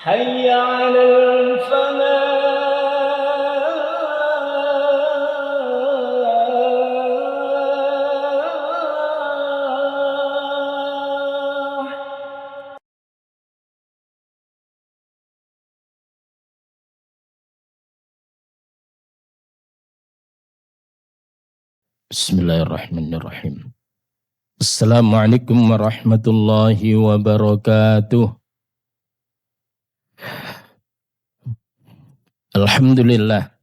حي على الفلاح. Bismillahirrahmanirrahim. Assalamualaikum warahmatullahi wabarakatuh. Alhamdulillah.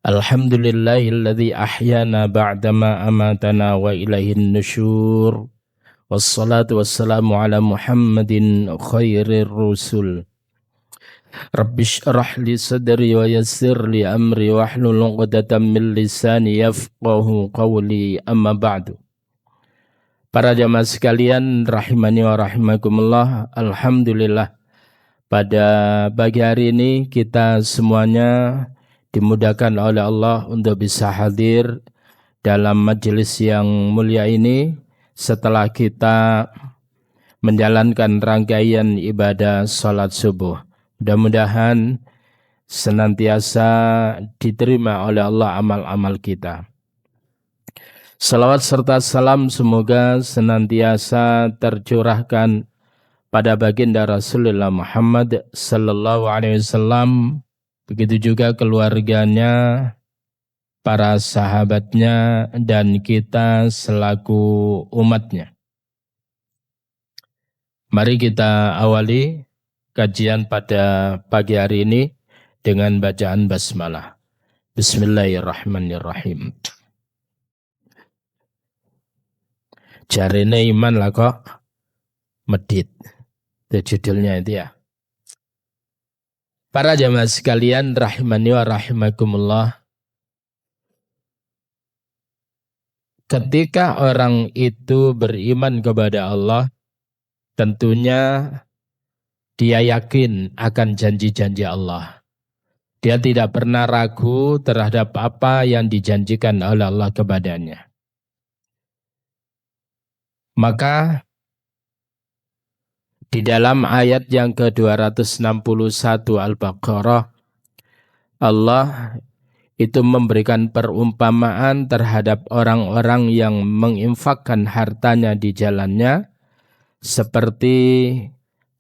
Alhamdulillahilladzi ahyana ba'dama amatana wa ilaihin nusyur. Wassalatu wassalamu ala Muhammadin khairir rusul. Rabbi syrah li sadri wa yassir li amri wahlul 'uqdatam min lisani yafqahu qawli, amma ba'du. Para jamaah sekalian rahimani wa rahimakumullah, alhamdulillah pada pagi hari ini kita semuanya dimudahkan oleh Allah untuk bisa hadir dalam majelis yang mulia ini setelah kita menjalankan rangkaian ibadah salat subuh. Mudah-mudahan senantiasa diterima oleh Allah amal-amal kita. Salawat serta salam semoga senantiasa tercurahkan pada baginda Rasulullah Muhammad sallallahu alaihi wasallam, begitu juga keluarganya, para sahabatnya, dan kita selaku umatnya. Mari kita awali kajian pada pagi hari ini dengan bacaan basmalah. Bismillahirrahmanirrahim. Jarene iman lah kok medit. Itu judulnya itu ya. Para jamaah sekalian rahimani wa rahimakumullah. Ketika orang itu beriman kepada Allah, tentunya dia yakin akan janji-janji Allah. Dia tidak pernah ragu terhadap apa yang dijanjikan oleh Allah kepadanya. Maka di dalam ayat yang ke-261 Al-Baqarah, Allah itu memberikan perumpamaan terhadap orang-orang yang menginfakkan hartanya di jalannya, seperti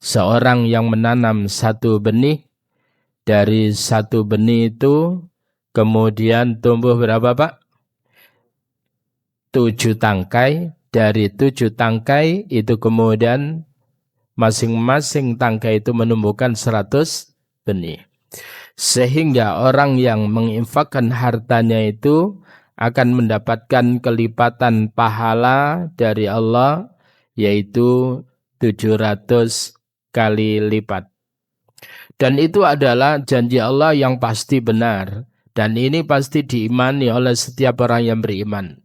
seorang yang menanam satu benih. Dari satu benih itu kemudian tumbuh berapa Pak? 7 tangkai. Dari 7 tangkai itu kemudian masing-masing tangkai itu menumbuhkan 100 benih. Sehingga orang yang menginfakkan hartanya itu akan mendapatkan kelipatan pahala dari Allah, yaitu 700 kali lipat. Dan itu adalah janji Allah yang pasti benar. Dan ini pasti diimani oleh setiap orang yang beriman.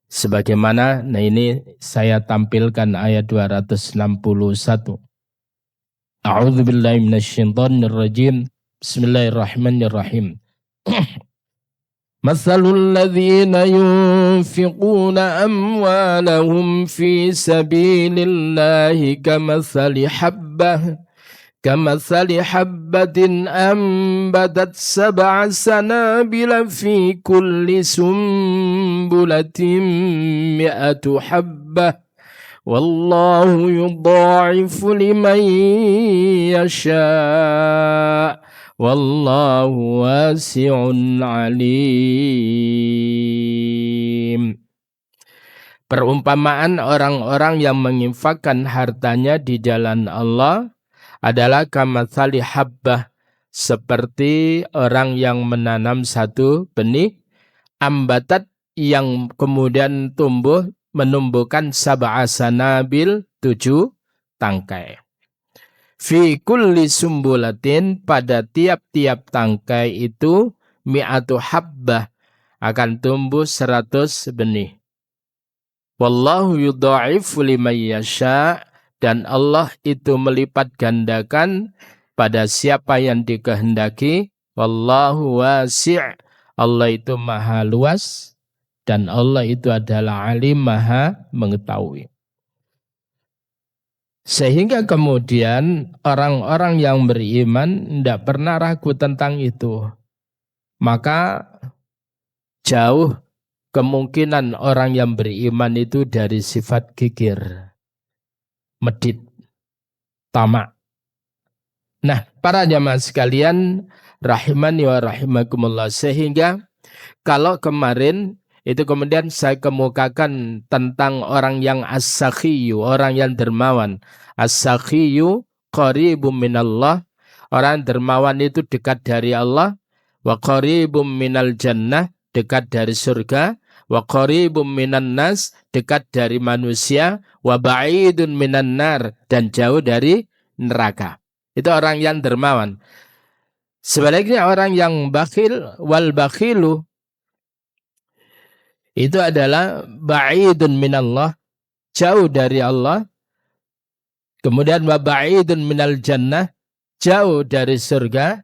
Sebagaimana, nah ini saya tampilkan ayat 261. A'udzu billahi minasyaitonir rajim. Bismillahirrahmanirrahim. Matsalul ladzina yunfiquna amwalahum fi sabilillahi kamathali habbatin ambatat 7 sanabila fi kulli sumbulatin 100 habbah. Wallahu yudha'ifu liman yasha'. Wallahu wasi'un alim. Perumpamaan orang-orang yang menginfakkan hartanya di jalan Allah adalah kamatsali habbah, seperti orang yang menanam satu benih, ambatat yang kemudian tumbuh menumbuhkan 7 sanabil, 7 tangkai. Fi kulli sumbulatin, pada tiap-tiap tangkai itu 100 habbah, akan tumbuh 100 benih. Wallahu yudha'ifu liman yasha', dan Allah itu melipat gandakan pada siapa yang dikehendaki. Wallahu wasi', Allah itu maha luas, dan Allah itu adalah alim, maha mengetahui. Sehingga kemudian orang-orang yang beriman tidak pernah ragu tentang itu. Maka jauh kemungkinan orang yang beriman itu dari sifat kikir, medit, tamak. Nah, para jamaah sekalian, rahimani wa rahimakumullah. Sehingga kalau kemarin itu kemudian saya kemukakan tentang orang yang as-sakhiyu, orang yang dermawan. As-sakhiyu qaribum minallah. Orang dermawan itu dekat dari Allah. Wa qaribum minal jannah, dekat dari surga. Wa qaribum minan nas, dekat dari manusia. Wa ba'idun minan nar, dan jauh dari neraka. Itu orang yang dermawan. Sebaliknya orang yang bakhil, wal bakhilu, itu adalah ba'idun minallah, jauh dari Allah. Kemudian wa ba'idun minal jannah, jauh dari surga.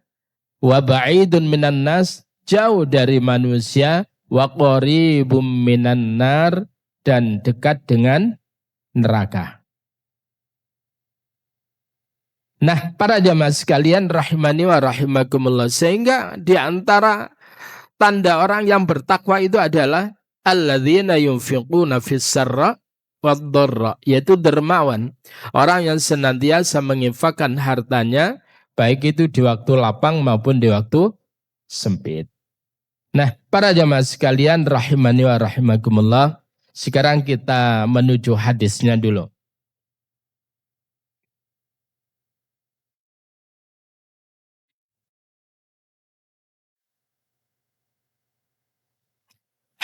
Wa ba'idun minan nas, jauh dari manusia. Wa qaribum minan nar, dan dekat dengan neraka. Nah, para jamaah sekalian rahimani wa rahimakumullah, sehingga di antara tanda orang yang bertakwa itu adalah alladzina yunfiquna fis sarra wad dharra, yaitu dermawan, orang yang senantiasa menginfakkan hartanya baik itu di waktu lapang maupun di waktu sempit. Nah, para jamaah sekalian rahimani wa rahimakumullah, sekarang kita menuju hadisnya dulu.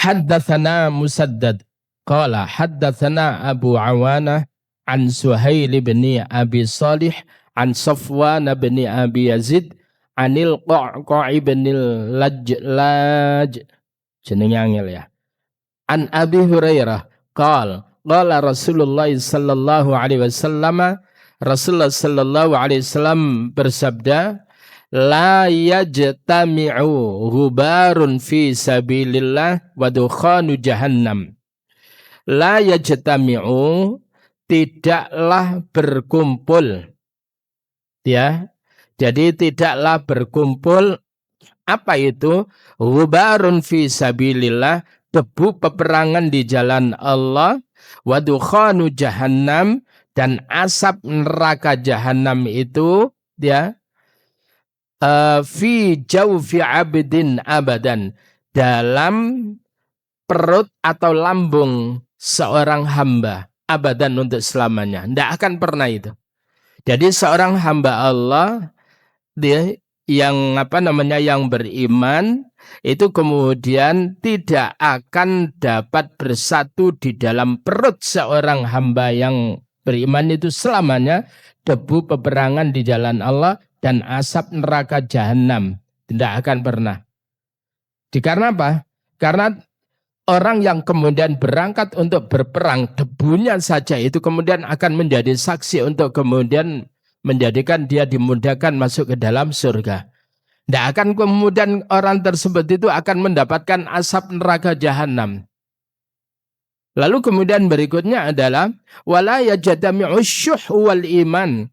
Haddatsana Musaddad qala haddatsana Abu Awanah an Suhail bin Abi Salih an Safwan bin Abi Yazid anil Qa'qa' bin Lajlaj, jenenge angel ya, an Abi Hurairah qala qala Rasulullah sallallahu alaihi wasallam, Rasulullah sallallahu alaihi wasallam bersabda, la yajtami'u ghubarun fi sabilillah wa dukhanu jahannam. La yajtami'u, tidaklah berkumpul. Ya. Jadi tidaklah berkumpul, apa itu? Ghubarun fi sabilillah, debu peperangan di jalan Allah, wa dukhanu jahannam, dan asap neraka jahannam itu, ya, fi jawfi abdin abadan, dalam perut atau lambung seorang hamba, abadan, untuk selamanya. Tidak akan pernah itu. Jadi seorang hamba Allah, dia yang yang beriman itu kemudian tidak akan dapat bersatu di dalam perut seorang hamba yang beriman itu selamanya, debu peperangan di jalan Allah dan asap neraka jahanam. Tidak akan pernah. Karena apa? Karena orang yang kemudian berangkat untuk berperang, debunya saja itu kemudian akan menjadi saksi untuk kemudian menjadikan dia dimudahkan masuk ke dalam surga. Tidak akan kemudian orang tersebut itu akan mendapatkan asap neraka jahanam. Lalu kemudian berikutnya adalah wala yajtami'u syuh wal iman.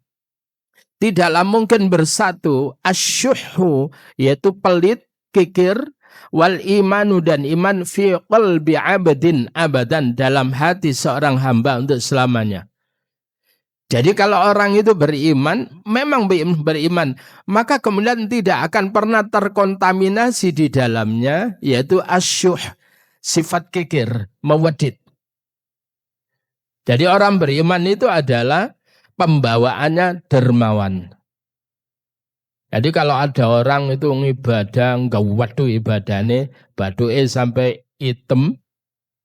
Tidaklah mungkin bersatu asyuhu, yaitu pelit, kikir, wal imanu, dan iman, fi qalbi abdin abadan, dalam hati seorang hamba untuk selamanya. Jadi kalau orang itu beriman, memang beriman, maka kemudian tidak akan pernah terkontaminasi di dalamnya, yaitu asyuh, sifat kikir, mewedit. Jadi orang beriman itu adalah pembawaannya dermawan. Jadi kalau ada orang itu ngibadah, enggak waduh ibadahnya, baduke sampai hitam,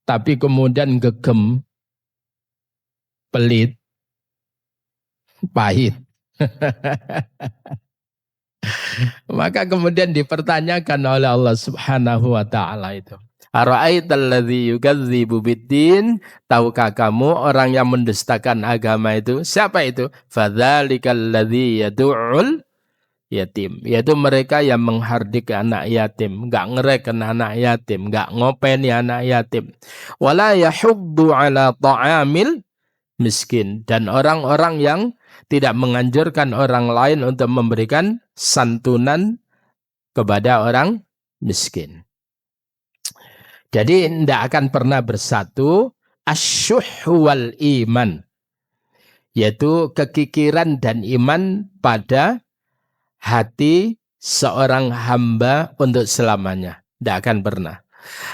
tapi kemudian gegem, pelit, pahit. Maka kemudian dipertanyakan oleh Allah Subhanahu wa taala itu. Ara'aital ladzi yukadzibu biddin, tahukah kamu orang yang mendustakan agama itu? Siapa itu? Fadzalikal ladzi yad'ul yatim, yaitu mereka yang menghardik anak yatim, enggak ngereken anak yatim, enggak ngopeni anak yatim. Wala yahuddu ala ta'amil miskin. Dan orang-orang yang tidak menganjurkan orang lain untuk memberikan santunan kepada orang miskin. Jadi tidak akan pernah bersatu asyuh wal iman, yaitu kekikiran dan iman pada hati seorang hamba untuk selamanya. Tidak akan pernah.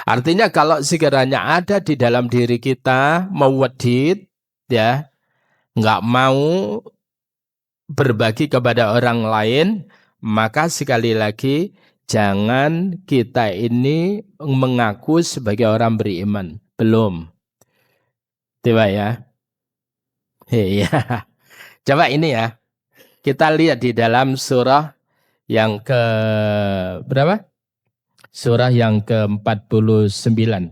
Artinya kalau sekiranya ada di dalam diri kita mawadid, ya, nggak mau berbagi kepada orang lain, maka sekali lagi jangan kita ini mengaku sebagai orang beriman. Belum. Coba ya. Iya. Coba ini ya. Kita lihat di dalam surah yang ke berapa? Surah yang ke-49.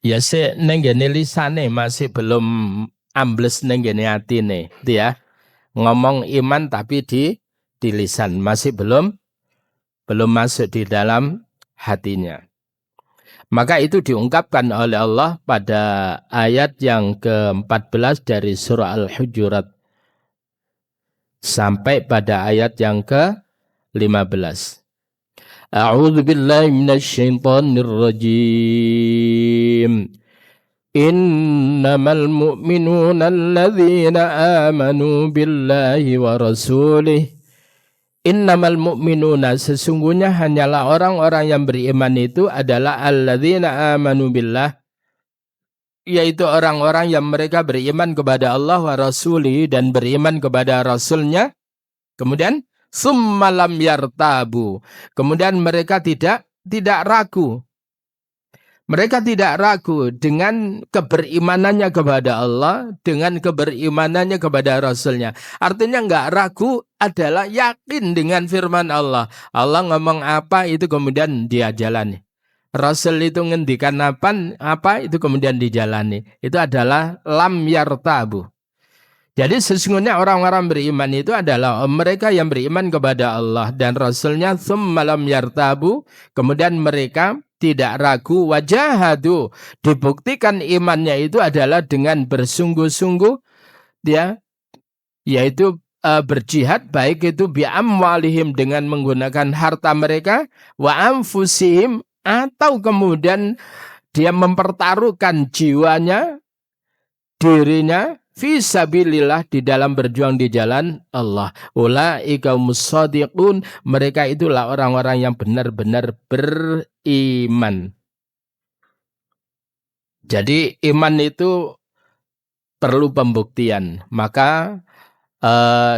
Ya neng gene lisane masih belum ambles neng gene atine, gitu ya. Ngomong iman tapi di lisan masih belum masuk di dalam hatinya. Maka itu diungkapkan oleh Allah pada ayat yang ke-14 dari surah Al-Hujurat sampai pada ayat yang ke-15. A'udzu billahi minasyaitonir rajim. Innamal mu'minuna alladzina amanu billahi wa rasulih. Innamal mu'minuna, sesungguhnya hanyalah orang-orang yang beriman itu adalah alladzina amanu billah, yaitu orang-orang yang mereka beriman kepada Allah wa rasuli dan beriman kepada rasulnya. Kemudian summalam yartabu, kemudian mereka tidak ragu. Mereka tidak ragu dengan keberimanannya kepada Allah, dengan keberimanannya kepada Rasulnya. Artinya nggak ragu adalah yakin dengan firman Allah. Allah ngomong apa itu kemudian dia jalani. Rasul itu ngendikan apa itu kemudian dijalani. Itu adalah lam yartabu. Jadi sesungguhnya orang-orang beriman itu adalah mereka yang beriman kepada Allah dan Rasulnya, tsumma lam yartabu, kemudian mereka tidak ragu, wajahadu, dibuktikan imannya itu adalah dengan bersungguh-sungguh, ya, yaitu berjihad, baik itu bi'amwalihim dengan menggunakan harta mereka, wa anfusihim, atau kemudian dia mempertaruhkan jiwanya, dirinya, fisabilillah, di dalam berjuang di jalan Allah. Ulaika mushadiqun, mereka itulah orang-orang yang benar-benar beriman. Jadi iman itu perlu pembuktian. Maka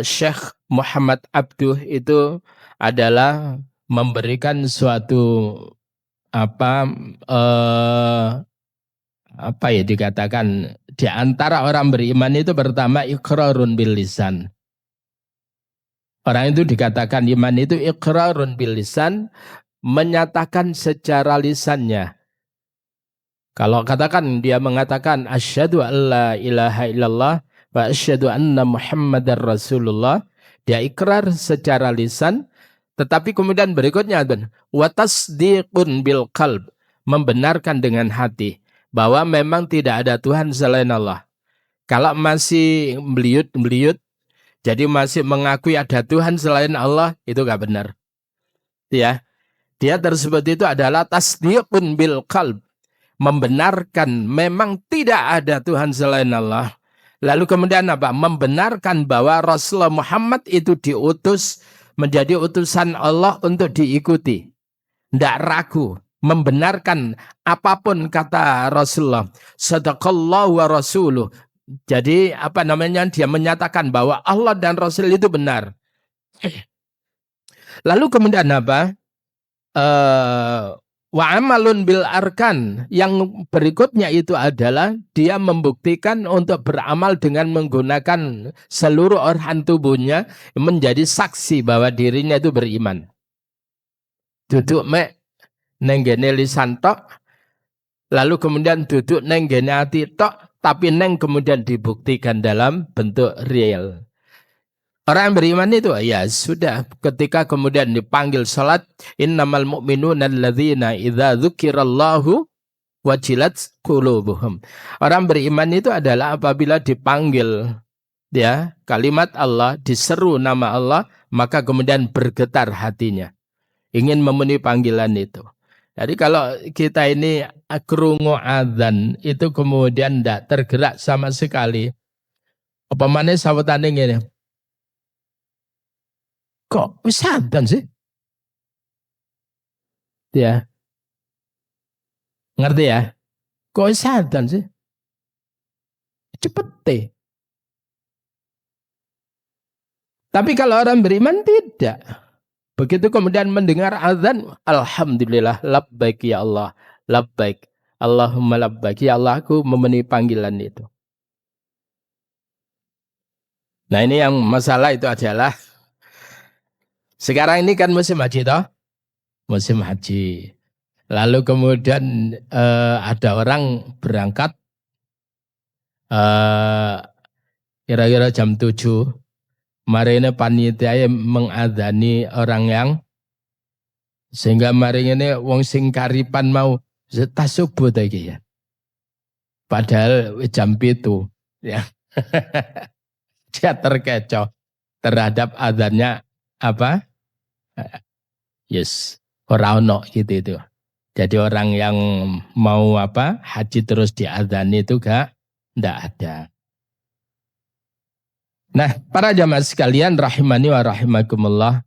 Syekh Muhammad Abduh itu adalah memberikan suatu apa ya dikatakan, di antara orang beriman itu pertama iqrarun bil lisan. Orang itu dikatakan iman itu iqrarun bil lisan, menyatakan secara lisannya. Kalau katakan dia mengatakan asyhadu alla ilaha illallah wa asyhadu anna muhammadar rasulullah, dia ikrar secara lisan, tetapi kemudian berikutnya wa tasdiqun bil qalb, membenarkan dengan hati bahwa memang tidak ada Tuhan selain Allah. Kalau masih beliut-beliut, jadi masih mengakui ada Tuhan selain Allah, itu gak benar. Ya, dia tersebut itu adalah tasdiqun bil qalb, membenarkan memang tidak ada Tuhan selain Allah. Lalu kemudian apa? Membenarkan bahwa Rasulullah Muhammad itu diutus menjadi utusan Allah untuk diikuti. Tidak ragu. Membenarkan apapun kata Rasulullah. Sadaqallahu wa rasuluh. Jadi dia menyatakan bahwa Allah dan Rasul itu benar. Lalu kemudian apa? Wa amalun bil arkan. Yang berikutnya itu adalah dia membuktikan untuk beramal dengan menggunakan seluruh organ tubuhnya menjadi saksi bahwa dirinya itu beriman. Duduk nenggene lisan tok, lalu kemudian duduk nenggene hati tok, tapi neng kemudian dibuktikan dalam bentuk real. Orang yang beriman itu ya sudah ketika kemudian dipanggil salat, innamal mu'minuna alladzina idza dzukirallahu wajilat qulubuhum. Orang beriman itu adalah apabila dipanggil ya kalimat Allah, diseru nama Allah, maka kemudian bergetar hatinya, ingin memenuhi panggilan itu. Jadi kalau kita ini krungu adzan itu kemudian tidak tergerak sama sekali. Apa maneh sawetane ngene. Kok wis adzan sih? Ya, ngerti ya? Kok wis adzan sih? Cepet deh. Tapi kalau orang beriman tidak. Begitu kemudian mendengar azan, alhamdulillah, labbaik ya Allah, labbaik. Allahumma labbaik ya Allah, aku memenuhi panggilan itu. Nah, ini yang masalah itu adalah sekarang ini kan musim haji toh? Musim haji. Lalu kemudian ada orang berangkat kira-kira jam 7. Mari ini panitia mengadzani orang yang sehingga mari ini wong sing karipan mau tas subuh tadi ya. Padahal jam 7 ya. Dia terkecoh terhadap adzannya apa? Yes, ora ono gitu itu. Jadi orang yang mau apa? Haji terus diadzani itu enggak ada. Nah, para jamaah sekalian rahimani wa rahimakumullah.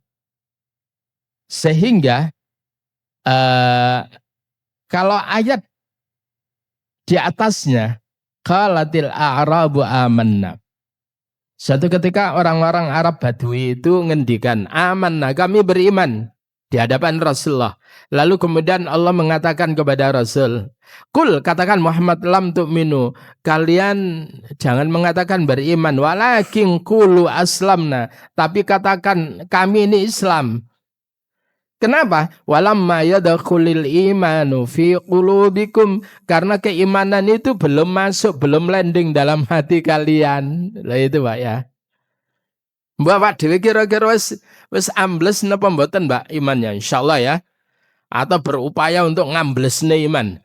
Sehingga kalau ayat di atasnya qalatil a'rabu amanna. Suatu ketika orang-orang Arab Badui itu ngendikan amanna, kami beriman di hadapan Rasulullah. Lalu kemudian Allah mengatakan kepada Rasul, kul, katakan Muhammad, lam tu'minu, kalian jangan mengatakan beriman, walakin qulu aslamna, tapi katakan kami ini Islam. Kenapa? Walamma yadkhulul imanu fi qulubikum, karena keimanan itu belum masuk, belum landing dalam hati kalian. Lah itu Pak ya. Mbak Pak dhewe kira-kira wis ambles napa mboten Mbak imannya? Insyaallah ya. Atau berupaya untuk ngamblesne iman.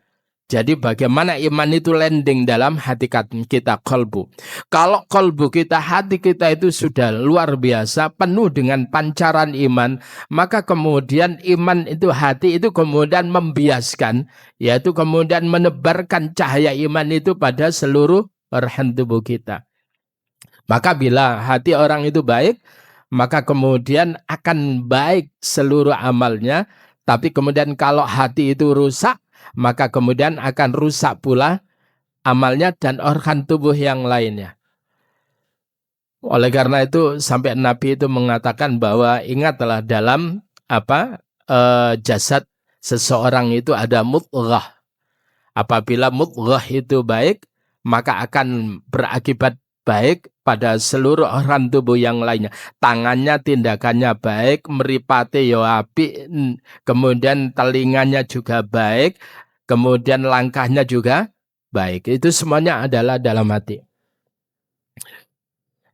Jadi bagaimana iman itu landing dalam hati kita, kolbu. Kalau kolbu kita, hati kita itu sudah luar biasa, penuh dengan pancaran iman, maka kemudian iman itu, hati itu kemudian membiaskan, yaitu kemudian menebarkan cahaya iman itu pada seluruh organ tubuh kita. Maka bila hati orang itu baik, maka kemudian akan baik seluruh amalnya. Tapi kemudian kalau hati itu rusak, maka kemudian akan rusak pula amalnya dan organ tubuh yang lainnya. Oleh karena itu sampai Nabi itu mengatakan bahwa ingatlah dalam jasad seseorang itu ada mudghah. Apabila mudghah itu baik, maka akan berakibat baik pada seluruh organ tubuh yang lainnya. Tangannya, tindakannya baik, meripate yo apik, kemudian telinganya juga baik, kemudian langkahnya juga baik. Itu semuanya adalah dalam hati.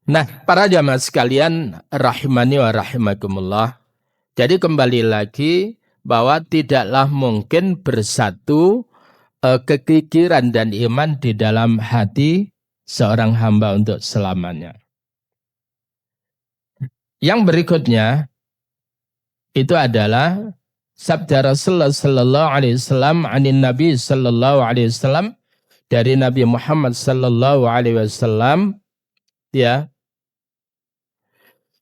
Nah, para jamaah sekalian rahimani wa rahimakumullah. Jadi kembali lagi bahwa tidaklah mungkin bersatu kekikiran dan iman di dalam hati seorang hamba untuk selamanya. Yang berikutnya itu adalah sabda Rasulullah sallallahu alaihi wasallam anin Nabi sallallahu alaihi wasallam, dari Nabi Muhammad sallallahu alaihi wasallam, ya,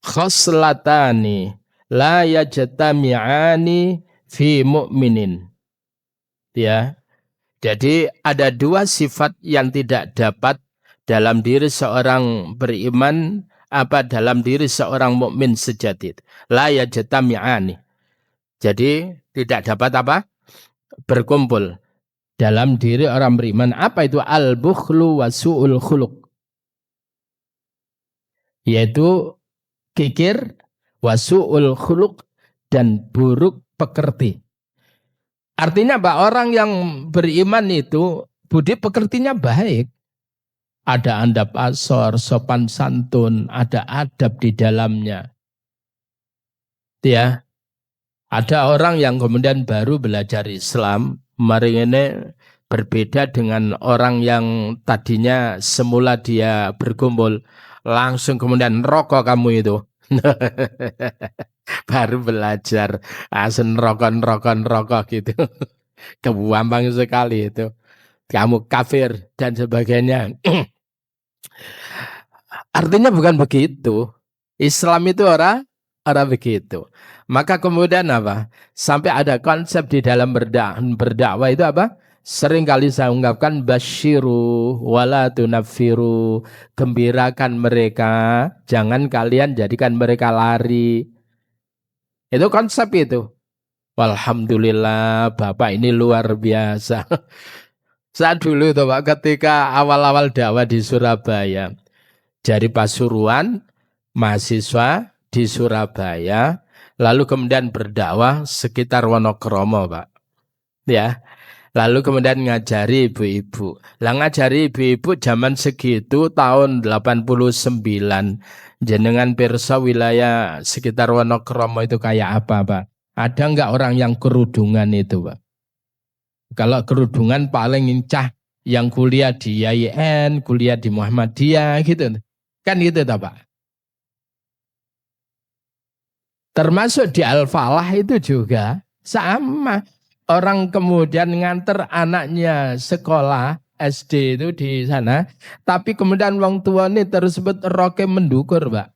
khoslatani la yajtami'ani fi mu'minin. Ya. Jadi ada dua sifat yang tidak dapat dalam diri seorang beriman, dalam diri seorang mukmin sejati. La yajtami'ani. Jadi tidak dapat berkumpul dalam diri orang beriman. Apa itu? Al-bukhlu wa su'ul khuluq. Yaitu kikir, wa su'ul khuluq, dan buruk pekerti. Artinya Pak, orang yang beriman itu budi pekertinya baik. ada adab asor, sopan santun, ada adab di dalamnya. Ya, ada orang yang kemudian baru belajar Islam, mari ini berbeda dengan orang yang tadinya semula dia berkumpul, langsung kemudian rokok kamu itu. Baru belajar, asen rokok gitu. Gampang sekali itu. Kamu kafir dan sebagainya. Artinya bukan begitu. Islam itu orang begitu. Maka kemudian apa? Sampai ada konsep di dalam berdakwah itu apa? Sering kali saya ungkapkan basyiru wala tunaffiru, gembirakan mereka, jangan kalian jadikan mereka lari. Itu konsep itu. Alhamdulillah, Bapak ini luar biasa. Saat dulu tuh Pak, ketika awal-awal dakwah di Surabaya, dari Pasuruan, mahasiswa di Surabaya, lalu kemudian berdakwah sekitar Wonokromo, Pak. Ya, lalu kemudian ngajari ibu-ibu. Lah ngajari ibu-ibu zaman segitu tahun 89. Jenengan pirsa wilayah sekitar Wonokromo itu kayak apa, Pak? Ada nggak orang yang kerudungan itu, Pak? Kalau kerudungan paling incah yang kuliah di YIN, kuliah di Muhammadiyah gitu. Kan gitu, Pak? Termasuk di Al-Falah itu juga sama. Orang kemudian nganter anaknya sekolah SD itu di sana, tapi kemudian wong tua ini tersebut roke mendukur, Pak.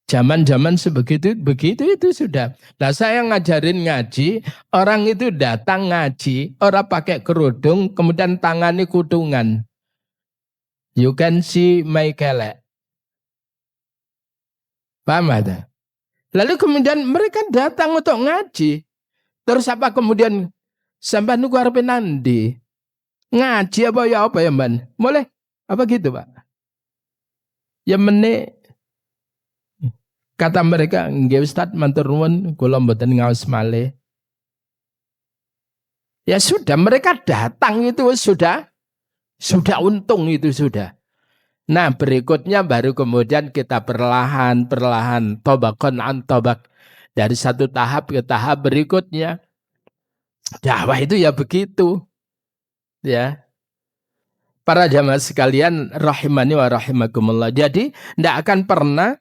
Zaman-zaman sebegitu begitu itu sudah. Nah saya ngajarin ngaji, orang itu datang ngaji, orang pakai kerudung, kemudian tangani kudungan. You can see my kelek. Paham ada? Lalu kemudian mereka datang untuk ngaji. Terus apa kemudian sampai nunggu arepe nandi? Ngaji apa ya man? Boleh? Apa gitu Pak? Ya menik kata mereka, nggih Ustaz matur nuwun kula mboten ngaos malih. Ya sudah mereka datang itu sudah untung itu sudah. Nah berikutnya baru kemudian kita perlahan tobakon an tobak dari satu tahap ke tahap berikutnya. Dakwah itu ya begitu, ya. Para jamaah sekalian rahimani wa rahimakumullah. Jadi tidak akan pernah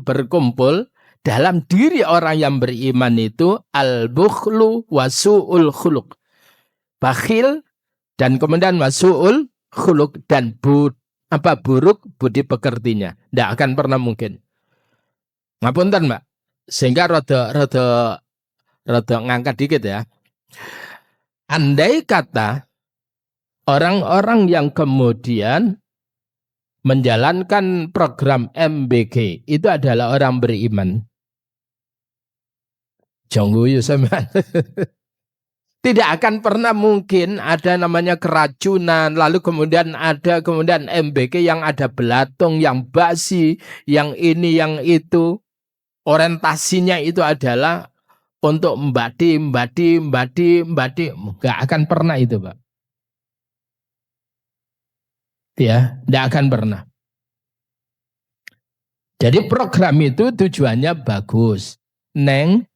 berkumpul dalam diri orang yang beriman itu al-bukhlu wa su'ul khuluq. Bakhil dan kemudian wasu'ul khuluq dan buruk budi pekertinya. Tidak akan pernah mungkin. Ngapunten, Mbak. Sehingga rada ngangkat dikit ya. Andai kata orang-orang yang kemudian menjalankan program MBG itu adalah orang beriman. Jongguyu sama. Tidak akan pernah mungkin ada namanya keracunan, lalu kemudian ada MBG yang ada belatung, yang basi, yang ini, yang itu. Orientasinya itu adalah untuk mbadi. Nggak akan pernah itu, Pak. Ya, nggak akan pernah. Jadi program itu tujuannya bagus. Neng,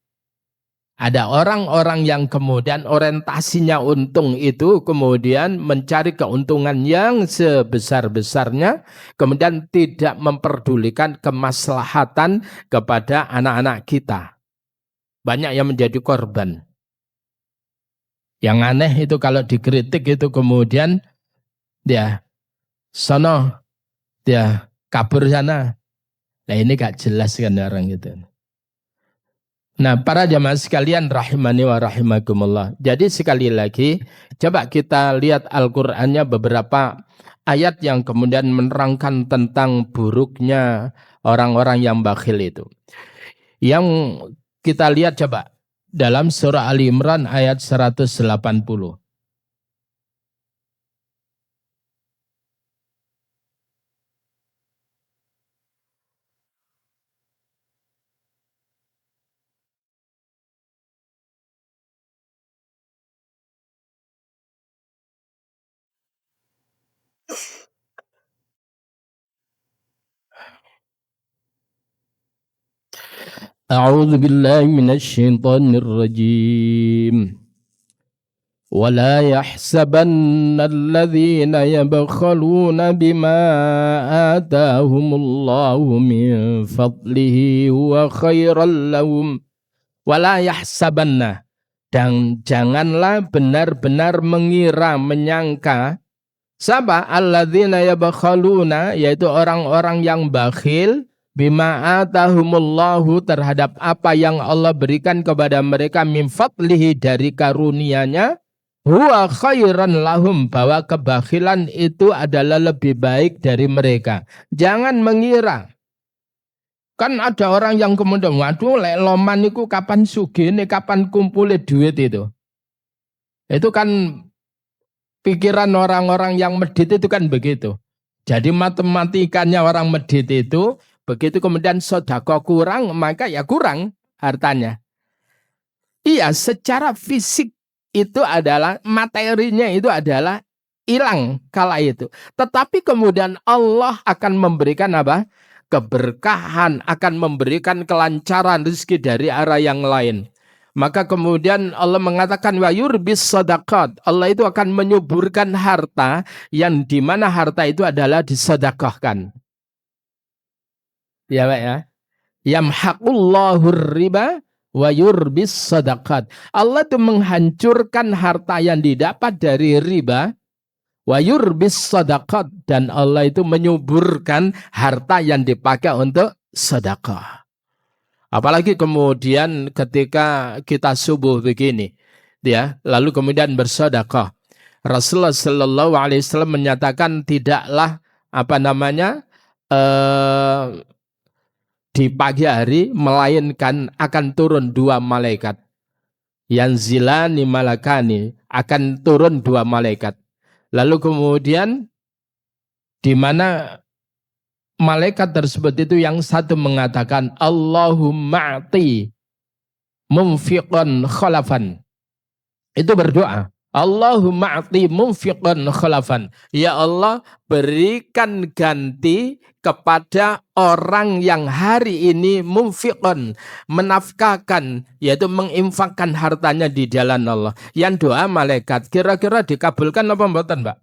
ada orang-orang yang kemudian orientasinya untung itu kemudian mencari keuntungan yang sebesar-besarnya, kemudian tidak memperdulikan kemaslahatan kepada anak-anak kita. Banyak yang menjadi korban. Yang aneh itu kalau dikritik itu kemudian dia sono, dia kabur sana. Nah ini gak jelas kan orang itu. Nah, para jamaah sekalian rahimani wa rahimakumullah. Jadi sekali lagi, coba kita lihat Al-Qur'annya beberapa ayat yang kemudian menerangkan tentang buruknya orang-orang yang bakhil itu. Yang kita lihat coba dalam surah Ali Imran ayat 180. A'udzu billahi minasyaitonir rajim. ولا يحسبن الذين يبخلون بما آتاهم الله من فضله هو خيرا لهم ولا يحسبن dan janganlah benar-benar mengira menyangka siapa alladzina yabkhaluna yaitu orang-orang yang bakhil bima atahumullahu terhadap apa yang Allah berikan kepada mereka min fadlihi dari karunia-Nya huwa khairan lahum bahwa kebakhilan itu adalah lebih baik dari mereka. Jangan mengira. Kan ada orang yang kemudian waduh lek loman niku kapan sugih kapan kumpulnya duit itu. Itu kan pikiran orang-orang yang medit itu kan begitu. Jadi matematikanya orang medit itu begitu kemudian sedekah kurang maka ya kurang hartanya. Iya, secara fisik itu adalah materinya itu adalah hilang kala itu. Tetapi kemudian Allah akan memberikan apa? Keberkahan, akan memberikan kelancaran rezeki dari arah yang lain. Maka kemudian Allah mengatakan wa yurbis sadaqat. Allah itu akan menyuburkan harta yang dimana harta itu adalah disedekahkan. Ya Pak ya. Yamhaqullahu riba wa yurbis sadaqat. Allah itu menghancurkan harta yang didapat dari riba wa yurbis sadaqat dan Allah itu menyuburkan harta yang dipakai untuk sedekah. Apalagi kemudian ketika kita subuh begini ya, lalu kemudian bersedekah. Rasulullah sallallahu alaihi wasallam menyatakan tidaklah di pagi hari melainkan akan turun dua malaikat. Yanzilani malakani akan turun dua malaikat. Lalu kemudian di mana malaikat tersebut itu yang satu mengatakan Allahumma a'ti munfiqan khalafan. Itu berdoa. Allahumma a'ti munfiqan khalafan. Ya Allah, berikan ganti kepada orang yang hari ini munfiqan, menafkahkan, yaitu menginfakkan hartanya di jalan Allah. Yang doa malaikat, kira-kira dikabulkan apa mboten, Mbak?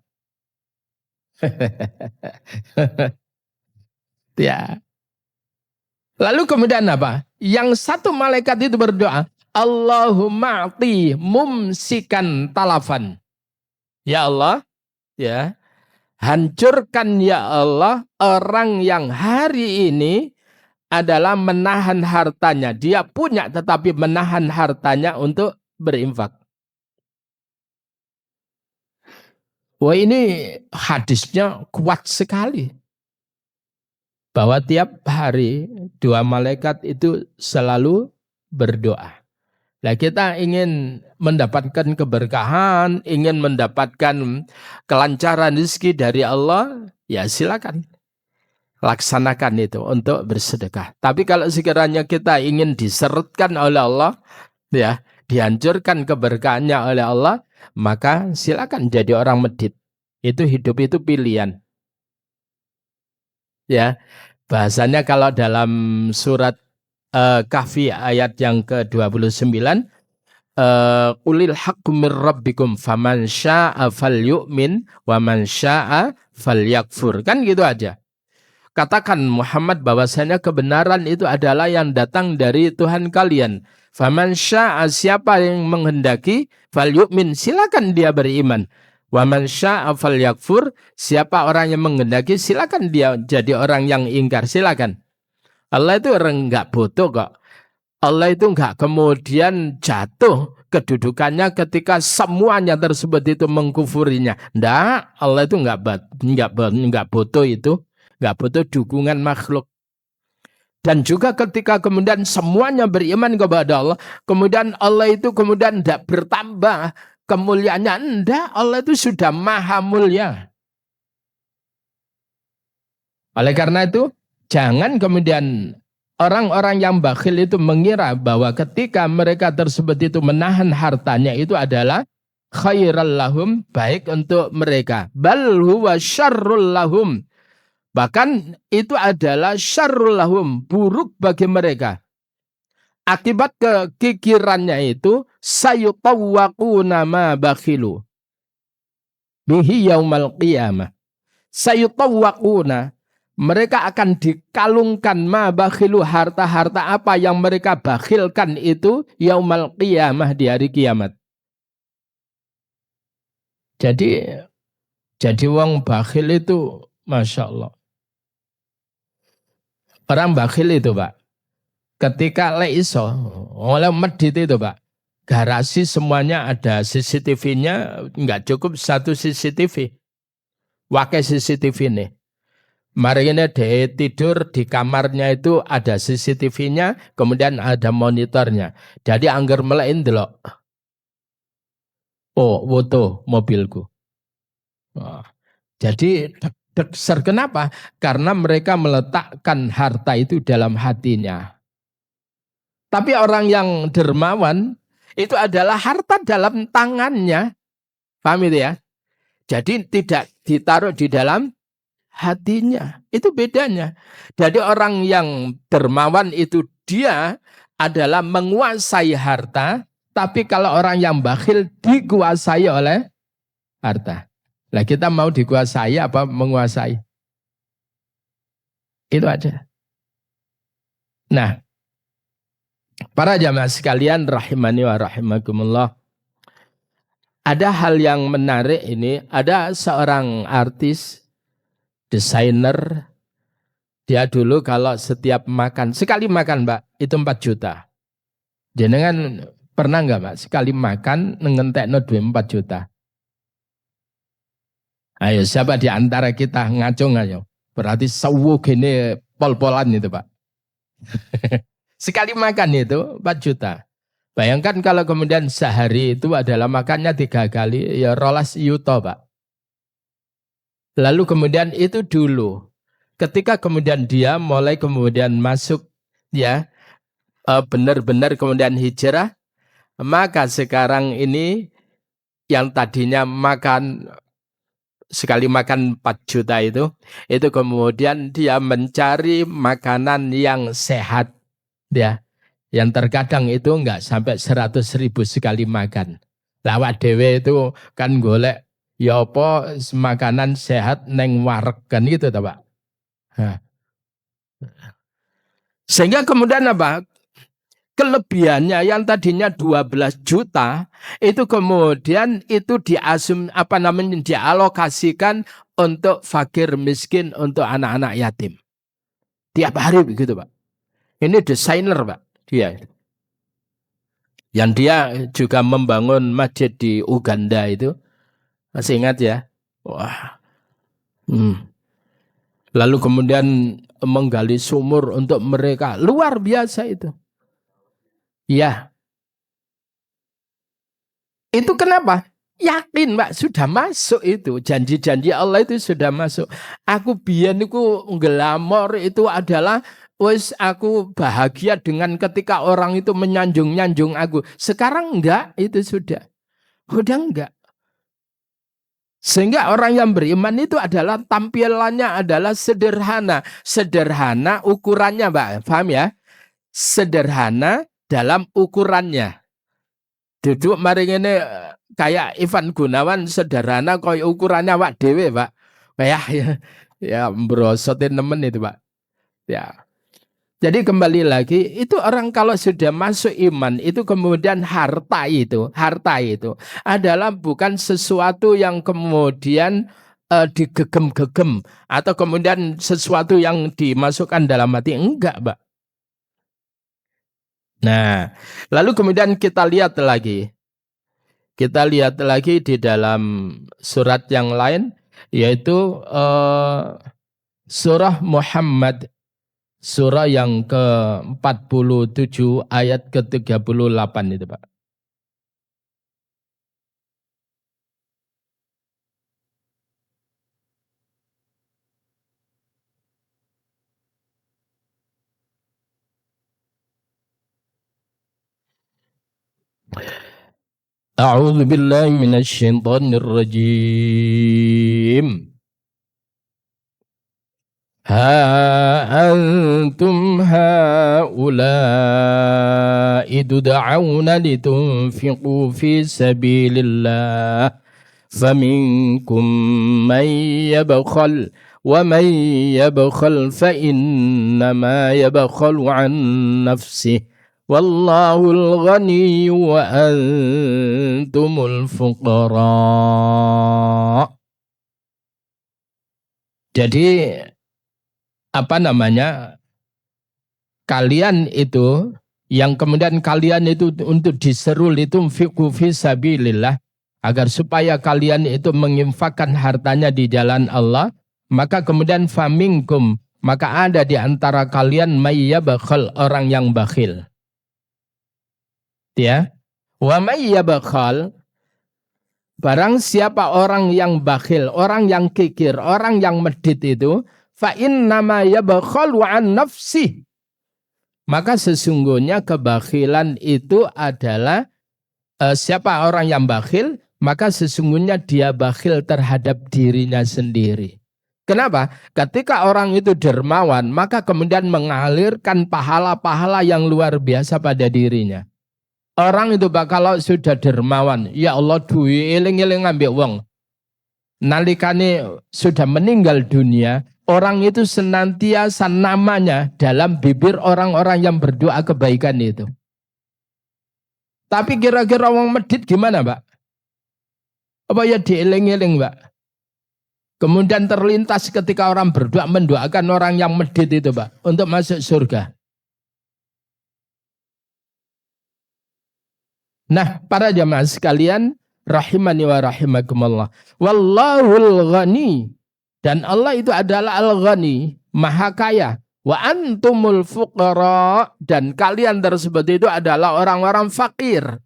Ya. Lalu kemudian apa? Yang satu malaikat itu berdoa, Allahumma a'ti mumsikan talafan. Ya Allah, ya. Hancurkan ya Allah orang yang hari ini adalah menahan hartanya. Dia punya tetapi menahan hartanya untuk berinfak. Wah, ini hadisnya kuat sekali. Bahwa tiap hari dua malaikat itu selalu berdoa. Nah, kita ingin mendapatkan keberkahan, ingin mendapatkan kelancaran rezeki dari Allah, ya silakan laksanakan itu untuk bersedekah. Tapi kalau sekiranya kita ingin diserutkan oleh Allah, ya dihancurkan keberkahannya oleh Allah, maka silakan jadi orang medit. Itu hidup itu pilihan. Ya, bahasanya kalau dalam surat Kahfi ayat yang ke-29 ulil haqqu mir rabbikum faman syaa'a falyu'min wa man syaa'a falyakfur. Kan gitu aja. Katakan Muhammad bahwasanya kebenaran itu adalah yang datang dari Tuhan kalian. Faman syaa'a siapa yang menghendaki falyu'min silakan dia beriman. Wa man syaa'a falyakfur siapa orang yang menghendaki silakan dia jadi orang yang ingkar silakan. Allah itu orang enggak butuh kok. Allah itu enggak kemudian jatuh kedudukannya ketika semuanya tersebut itu mengkufurinya. Enggak, Allah itu enggak butuh itu, enggak butuh dukungan makhluk. Dan juga ketika kemudian semuanya beriman kepada Allah, kemudian Allah itu kemudian enggak bertambah kemuliaannya, enggak, Allah itu sudah maha mulia. Oleh karena itu jangan kemudian orang-orang yang bakhil itu mengira bahwa ketika mereka tersebut itu menahan hartanya itu adalah khairal lahum, baik untuk mereka. Bal huwa syarrul lahum. Bahkan itu adalah syarrul lahum, buruk bagi mereka. Akibat kekikirannya itu sayutawwaquna ma bakhilu bihi yaumal qiyamah. Sayutawwaquna, mereka akan dikalungkan ma bakhilu, harta-harta apa yang mereka bakhilkan itu yaumal qiyamah, di hari kiamat. Jadi wong bakhil itu Masya Allah. Orang bakhil itu Pak, ketika iso oleh medit itu Pak, garasi semuanya ada CCTV-nya, nggak cukup satu CCTV, wakai CCTV nih. Mari ini dia tidur di kamarnya itu ada CCTV-nya, kemudian ada monitornya. Jadi angger melein delok. Oh, foto mobilku. Oh, jadi kenapa? Karena mereka meletakkan harta itu dalam hatinya. Tapi orang yang dermawan itu adalah harta dalam tangannya. Paham itu ya? Jadi tidak ditaruh di dalam hatinya. Itu bedanya. Jadi orang yang dermawan itu dia adalah menguasai harta. Tapi kalau orang yang bakhil dikuasai oleh harta. Lah kita mau dikuasai apa menguasai? Itu aja. Nah, para jamaah sekalian rahimani wa rahimakumullah. Ada hal yang menarik ini, ada seorang artis, desainer, dia dulu kalau setiap makan, sekali makan Mbak, itu 4 juta. Jenengan pernah enggak Mbak, sekali makan ngentekno duit 4 juta? Ayo siapa di antara kita ngacung ayo. Berarti sewu gini pol-polan itu Pak. Sekali makan itu 4 juta. Bayangkan kalau kemudian sehari itu adalah makannya 3 kali, ya 12 yuto Pak. Lalu kemudian itu dulu. Ketika kemudian dia mulai kemudian masuk ya, benar-benar kemudian hijrah, maka sekarang ini yang tadinya makan sekali makan 4 juta itu kemudian dia mencari makanan yang sehat ya. Yang terkadang itu enggak sampai 100.000 sekali makan. Lawak dewe itu kan golek ya apa makanan sehat neng wareg kan gitu toh Pak. Nah. Sehingga kemudian apa? Kelebihannya yang tadinya 12 juta itu kemudian itu dialokasikan untuk fakir miskin, untuk anak-anak yatim. Tiap hari begitu Pak. Ini desainer Pak. Dia. Yang dia juga membangun masjid di Uganda itu. Masih ingat ya? Wah. Lalu kemudian menggali sumur untuk mereka. Luar biasa itu. Ya. Itu kenapa? Yakin Mbak, sudah masuk itu. Janji-janji Allah itu sudah masuk. Aku biyen itu ngelamor itu adalah wes aku bahagia dengan ketika orang itu menyanjung-nyanjung aku. Sekarang enggak, itu sudah. Udah enggak. Sehingga orang yang beriman itu adalah tampilannya adalah sederhana. Sederhana ukurannya Mbak, paham ya? Sederhana dalam ukurannya. Duduk mari ini kayak Ivan Gunawan sederhana koyo ukurannya Pak Dewe Pak. Ya brosotin nemen itu Pak. Ya. Jadi kembali lagi, itu orang kalau sudah masuk iman, itu kemudian harta itu adalah bukan sesuatu yang kemudian digegem-gegem atau kemudian sesuatu yang dimasukkan dalam hati. Enggak, Mbak. Nah, lalu kemudian kita lihat lagi. Kita lihat lagi di dalam surat yang lain, yaitu surah Muhammad. Surah yang ke-47 ayat ke-38 itu Pak. A'udzu billahi minasyaitonir rajim. Ha antum haula'i tud'auna litunfiqu fi sabilillah faminkum man yabkhal wa man yabkhal fa innama yabkhalu an nafsihi wallahul ghaniyyu wa antumul fuqara. Jadi apa namanya, kalian itu yang kemudian kalian itu untuk diseru itu fiqhu fi sabilillah, agar supaya kalian itu menginfakkan hartanya di jalan Allah, maka kemudian faminkum, maka ada di antara kalian mayyabkhal, orang yang bakhil. Ya. Wa mayyabkhal, barang siapa orang yang bakhil, orang yang kikir, orang yang medit itu, fa innama yabkhalu an nafsih, maka sesungguhnya kebakhilan itu adalah siapa orang yang bakhil, maka sesungguhnya dia bakhil terhadap dirinya sendiri. Kenapa? Ketika orang itu dermawan, maka kemudian mengalirkan pahala-pahala yang luar biasa pada dirinya. Orang itu kalau sudah dermawan, ya Allah duwe eling-eling ngambil uang. Nalikane sudah meninggal dunia, orang itu senantiasa namanya dalam bibir orang-orang yang berdoa kebaikan itu. Tapi kira-kira orang medit gimana, Pak? Apa ya dieling-eling, Pak? Kemudian terlintas ketika orang berdoa mendoakan orang yang medit itu, Pak, untuk masuk surga. Nah, para jamaah sekalian, rahimani wa rahimakumullah. Wallahul ghani, dan Allah itu adalah al-ghani, maha kaya. Wa antumul fuqara, dan kalian tersebut itu adalah orang-orang fakir.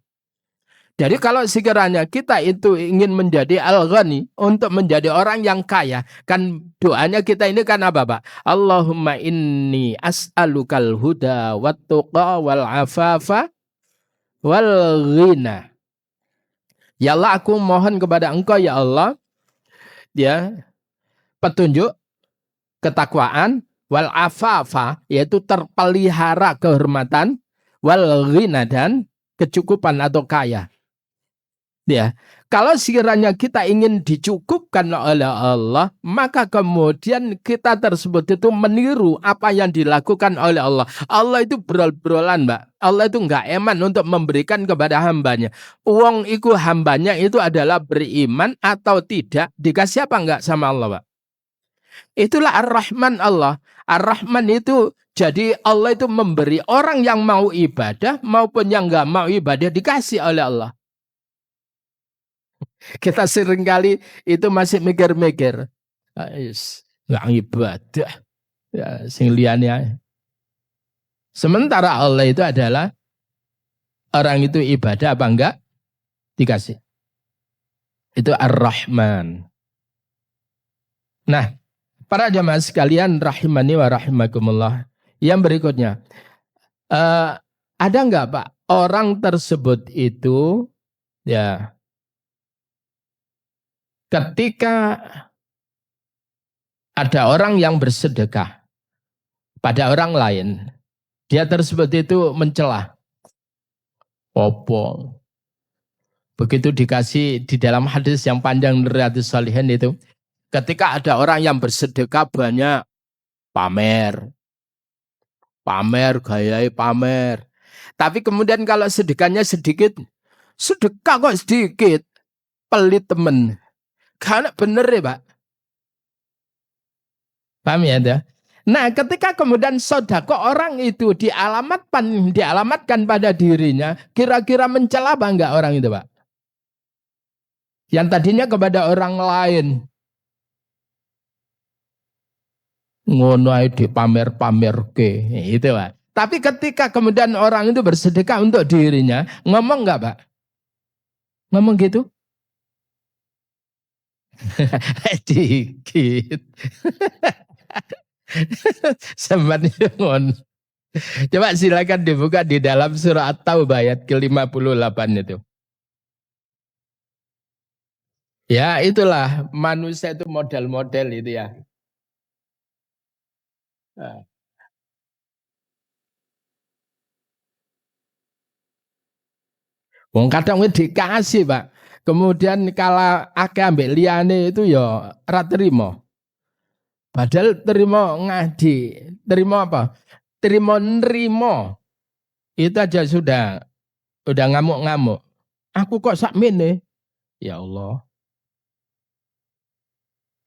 Jadi kalau sekiranya kita itu ingin menjadi al-ghani, untuk menjadi orang yang kaya, kan doanya kita ini kan apa, Pak? Allahumma inni as'alukal huda wat tuqa wal afafa wal ghina. Ya Allah, aku mohon kepada Engkau ya Allah, ya, petunjuk, ketakwaan, wal afafa, yaitu terpelihara kehormatan, wal ghina, dan kecukupan atau kaya. Ya, kalau sekiranya kita ingin dicukupkan oleh Allah, maka kemudian kita tersebut itu meniru apa yang dilakukan oleh Allah. Allah itu brol-brolan, Mbak. Allah itu enggak eman untuk memberikan kepada hambanya. Uang itu hambanya itu adalah beriman atau tidak, dikasih apa enggak sama Allah, Pak? Itulah Ar-Rahman Allah. Ar-Rahman itu, jadi Allah itu memberi orang yang mau ibadah maupun yang enggak mau ibadah dikasih oleh Allah. Kita seringkali itu masih mikir-mikir, nggak ibadah, ya, sing liyane. Sementara Allah itu adalah orang itu ibadah apa enggak dikasih. Itu Ar-Rahman. Nah, para jamaah sekalian rahimani wa rahimakumullah. Yang berikutnya, ada enggak, Pak, orang tersebut itu ya ketika ada orang yang bersedekah pada orang lain, dia tersebut itu mencela. Opo. Begitu dikasih di dalam hadis yang panjang Riyadhus Shalihin itu, ketika ada orang yang bersedekah banyak, pamer, gayai pamer. Tapi kemudian kalau sedekahnya sedikit, sedekah kok sedikit, pelit temen. Karena bener ya, Pak. Paham ya, anda? Nah, ketika kemudian sodako orang itu dialamatkan pada dirinya, kira-kira mencela apa enggak orang itu, Pak? Yang tadinya kepada orang lain. Ngono ae dipamer-pamer ke, itu, Pak. Tapi ketika kemudian orang itu bersedekah untuk dirinya, ngomong enggak, Pak? Ngomong gitu? Dikit. Sebenarnya ngono. Coba silakan dibuka di dalam surah At-Taubah ayat ke-58 itu. Ya itulah manusia itu model-model itu ya. Wong kadang wis dikasih, Pak. Kemudian kala akeh ambek liyane itu ya ora trimo. Padahal terima ngaji, terima apa? Terima nerimo. Itu aja sudah ngamuk-ngamuk. Aku kok sakmene? Ya Allah.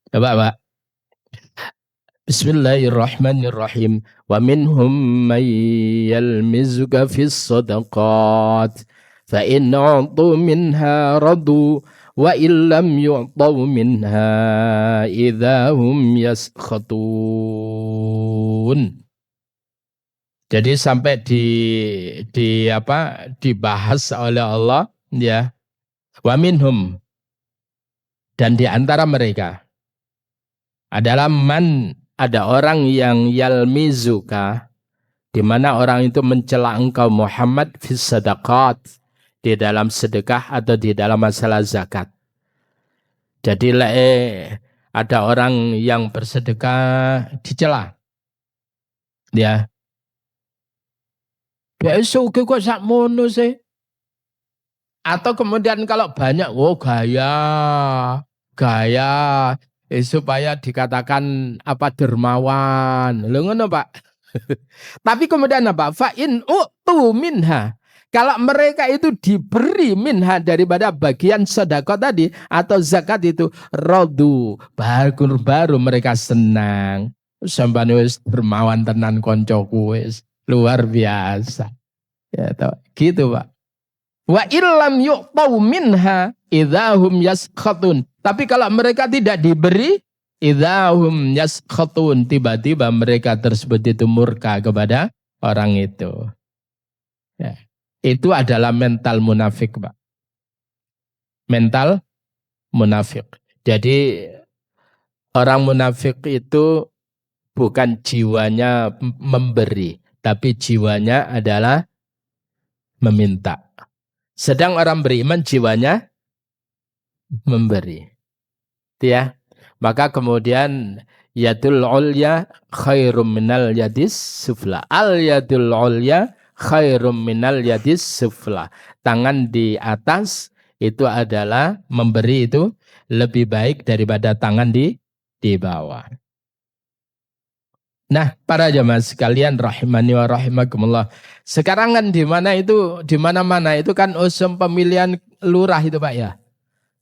Coba, Pak. Bismillahirrahmanirrahim. Wa minhum may yalmizuka fis sadaqat. Fa in u'tu minha radu wa illam yu'tau minha idza hum yaskhatun. Jadi sampai dibahas oleh Allah ya. Wa minhum, dan di antara mereka adalah ada orang yang yalmizuka, di mana orang itu mencela engkau Muhammad fis sadaqat, di dalam sedekah atau di dalam masalah zakat. Jadi ada orang yang bersedekah dicela. Ya. Besok kok sakmono sih? Atau kemudian kalau banyak, gaya, supaya dikatakan apa dermawan, lho ngono Pak. Tapi kemudian apa? Fa'in u'tu minha. Kalau mereka itu diberi minha daripada bagian sedekah tadi atau zakat itu, rodu, baru mereka senang. Sampai wis dermawan tenan koncoku wis luar biasa. Ya toh, gitu Pak. Wa illam yu'tau minha idzahum yaskhatun. Tapi kalau mereka tidak diberi, idzahum yaskhatun, tiba-tiba mereka tersebut itu murka kepada orang itu. Ya. Itu adalah mental munafik, Pak. Mental munafik. Jadi orang munafik itu bukan jiwanya memberi, tapi jiwanya adalah meminta. Sedang orang beriman jiwanya memberi. Ya. Maka kemudian yadul ulya khairum minal yadis sufla. Al yadul ulya khairum minal yadis sufla. Tangan di atas itu adalah memberi itu lebih baik daripada tangan di bawah. Nah, para jamaah sekalian rahimani wa rahimakumullah. Sekarang kan di mana-mana itu kan usum pemilihan lurah itu Pak ya.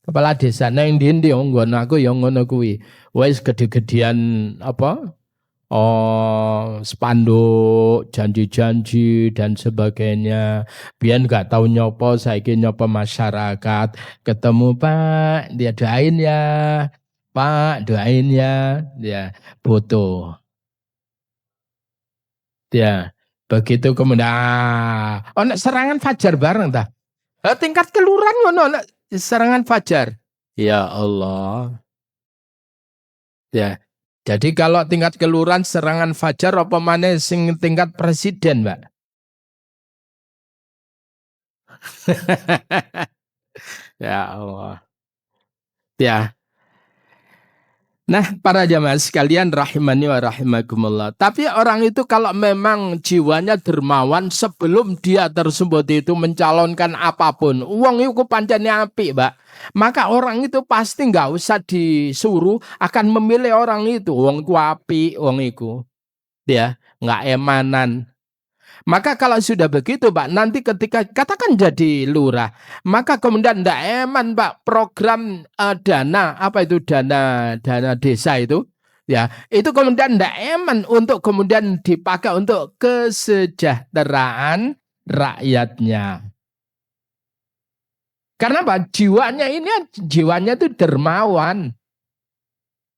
Kepala desa nang ndi ngono aku yang ngono kuwi. Wis gede-gedean apa? Oh, spanduk, janji-janji dan sebagainya. Biar nggak tahu nyopo, saiki nyopo masyarakat. Ketemu Pak, dia doain ya. Pak, doain ya. Ya, foto. Ya, begitu kemudian ono serangan fajar bareng ta. Tingkat kelurahan ngono serangan fajar. Ya Allah. Ya. Jadi kalau tingkat kelurahan serangan fajar apa maneh sing tingkat presiden, Mbak? Ya Allah. Ya. Nah, para jamaah sekalian rahimani wa rahimakumullah. Tapi orang itu kalau memang jiwanya dermawan sebelum dia tersebut itu mencalonkan apapun, uang itu pancene apik, Mbak. Maka orang itu pasti nggak usah disuruh akan memilih orang itu. Uang itu apik, uang itu. Ya, nggak emanan. Maka kalau sudah begitu Pak, nanti ketika katakan jadi lurah, maka kemudian tidak eman Pak program dana, apa itu dana desa itu, ya itu kemudian tidak eman untuk kemudian dipakai untuk kesejahteraan rakyatnya. Karena Pak, jiwanya itu dermawan.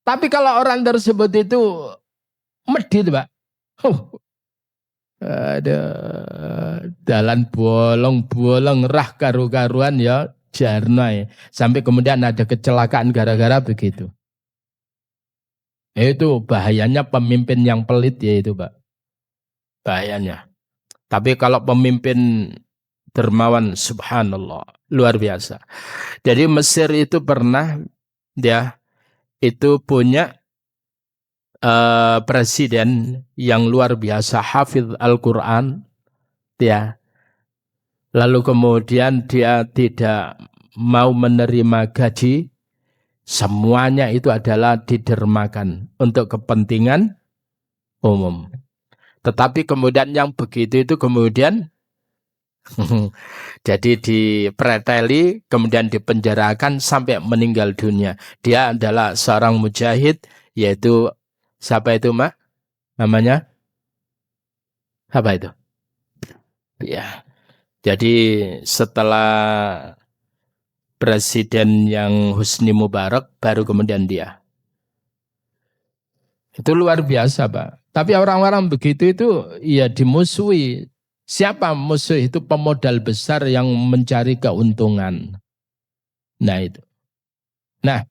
Tapi kalau orang tersebut itu medit Pak, ada dalan bolong-bolong rah karu-karuan ya jarnai. Sampai kemudian ada kecelakaan gara-gara begitu. Itu bahayanya pemimpin yang pelit ya itu Pak. Bahayanya. Tapi kalau pemimpin dermawan subhanallah luar biasa. Jadi Mesir itu pernah dia itu punya presiden yang luar biasa hafidz Al-Quran, ya. Lalu kemudian dia tidak mau menerima gaji, semuanya itu adalah didermakan untuk kepentingan umum. Tetapi kemudian yang begitu itu kemudian jadi dipreteli, kemudian dipenjarakan sampai meninggal dunia. Dia adalah seorang mujahid, yaitu siapa itu, Mak? Namanya? Apa itu? Ya. Jadi setelah presiden yang Husni Mubarak, baru kemudian dia. Itu luar biasa, Pak. Tapi orang-orang begitu itu ya dimusuhi. Siapa musuh? Itu pemodal besar yang mencari keuntungan. Nah itu. Nah,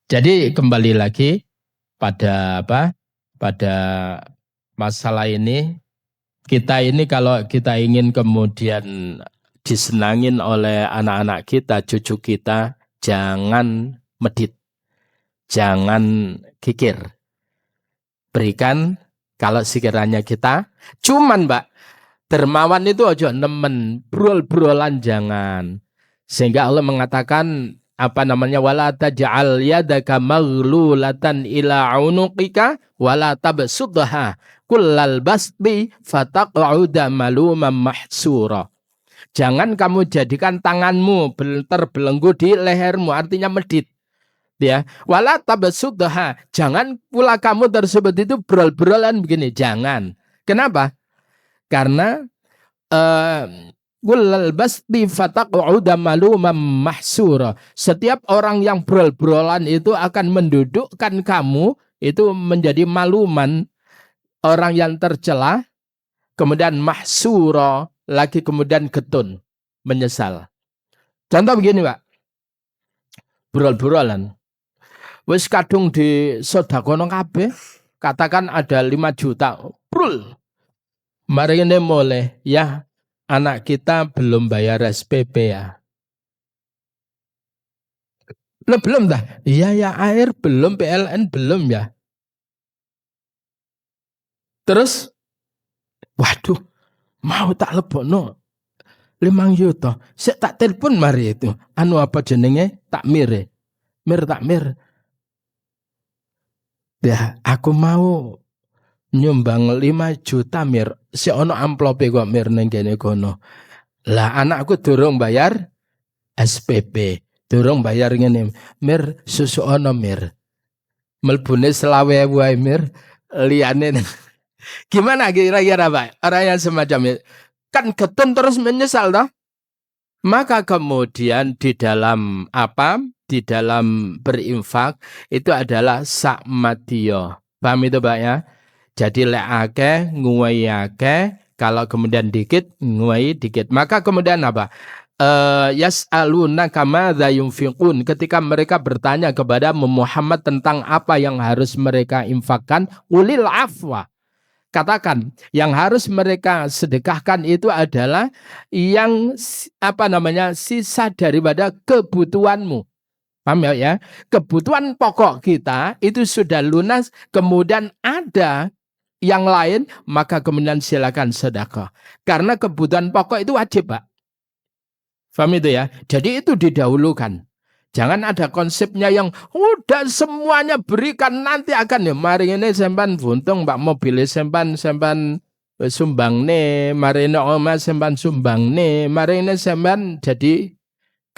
jadi kembali lagi pada apa? Pada masalah ini, kita ini kalau kita ingin kemudian disenangin oleh anak-anak kita, cucu kita, jangan medit, jangan kikir. Berikan kalau sekiranya kita, cuman Mbak, dermawan itu aja nemen, brol-brolan jangan. Sehingga Allah mengatakan apa namanya, wala taj'al yadaka maghlulatan ila unuqika wala tabsudha kullal basbi fataq'uda maluman mahsura. Jangan kamu jadikan tanganmu terbelenggu di lehermu, artinya medit. Ya, wala tabsudha, jangan pula kamu tersebut itu brol-brolan begini, jangan. Kenapa? Karena kullal basbi fataq'uda maluman mahsura. Setiap orang yang brol-brolan itu akan mendudukkan kamu itu menjadi maluman, orang yang tercela, kemudian mahsura, lagi kemudian getun, menyesal. Contoh begini, Pak. Brol-brolan. Wis kadung di sodakono kabeh, katakan ada 5 juta. Brol. Mari ini mulai, ya. Anak kita belum bayar SPP ya. Loh, belum dah? Iya ya, air belum, PLN belum ya. Terus, waduh, mau tak lebokno 5 juta. Saya tak telepon mari itu. Anu apa jenenge? Takmir. Takmir. Ya, aku mau nyumbang 5 juta mir. Si ono amplope kok mir ning kene kono. Lah anakku durung bayar SPP, durung bayar ngene. Mir susu ono mir. Melbune selawe wae mir, liyane. Gimana kira-kira Pak? Orang yang semacam itu kan getun terus menyesal toh? Maka kemudian di dalam apa? Di dalam berinfak itu adalah sakmatiyo. Paham itu Pak ya? Jadi lek akeh nguwai akeh, kalau kemudian dikit nguwai dikit. Maka kemudian apa? Yas'aluna kamadza yunfiqun. Ketika mereka bertanya kepada Muhammad tentang apa yang harus mereka infakkan, ulil afwa. Katakan, yang harus mereka sedekahkan itu adalah yang apa namanya, sisa daripada kebutuhanmu. Paham ya? Kebutuhan pokok kita itu sudah lunas, kemudian ada yang lain, maka kemudian silakan sedekah. Karena kebutuhan pokok itu wajib, Pak. Paham itu ya? Jadi itu didahulukan. Jangan ada konsepnya yang udah semuanya berikan nanti akan ya. Mari ini sempan buntung Pak, mobil sempan sumbang nih, mari ini oma sempan sumbang nih, mari ini sempan jadi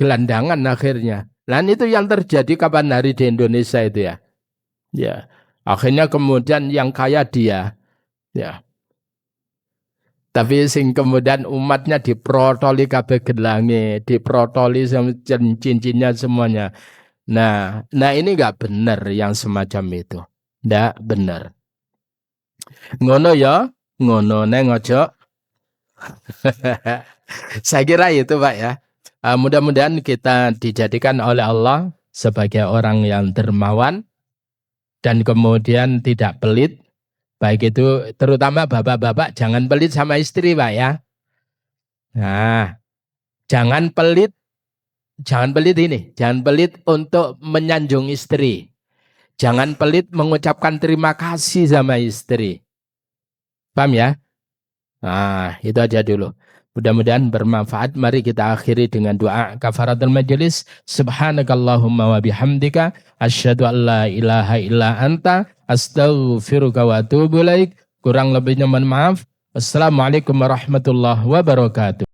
gelandangan akhirnya. Dan itu yang terjadi kapan hari di Indonesia itu ya. Ya, akhirnya kemudian yang kaya dia. Ya. Tapi sing kemudian umatnya diprotoli kabeh gelange, diprotoli cincinnya semuanya. Nah ini enggak benar yang semacam itu. Enggak benar. Ngono ya, ngono neng ojo. Saya kira itu Pak ya. Mudah-mudahan kita dijadikan oleh Allah sebagai orang yang dermawan dan kemudian tidak pelit. Baik itu terutama bapak-bapak jangan pelit sama istri Pak ya. Nah, Jangan pelit ini. Jangan pelit untuk menyanjung istri. Jangan pelit mengucapkan terima kasih sama istri. Paham ya? Nah, itu aja dulu. Mudah-mudahan bermanfaat. Mari kita akhiri dengan doa kafaratul majelis. Subhanakallahumma wa bihamdika asyhadu an la ilaha illa anta astaghfiruka wa atubu ilaik. Kurang lebihnya mohon maaf. Assalamualaikum warahmatullahi wabarakatuh.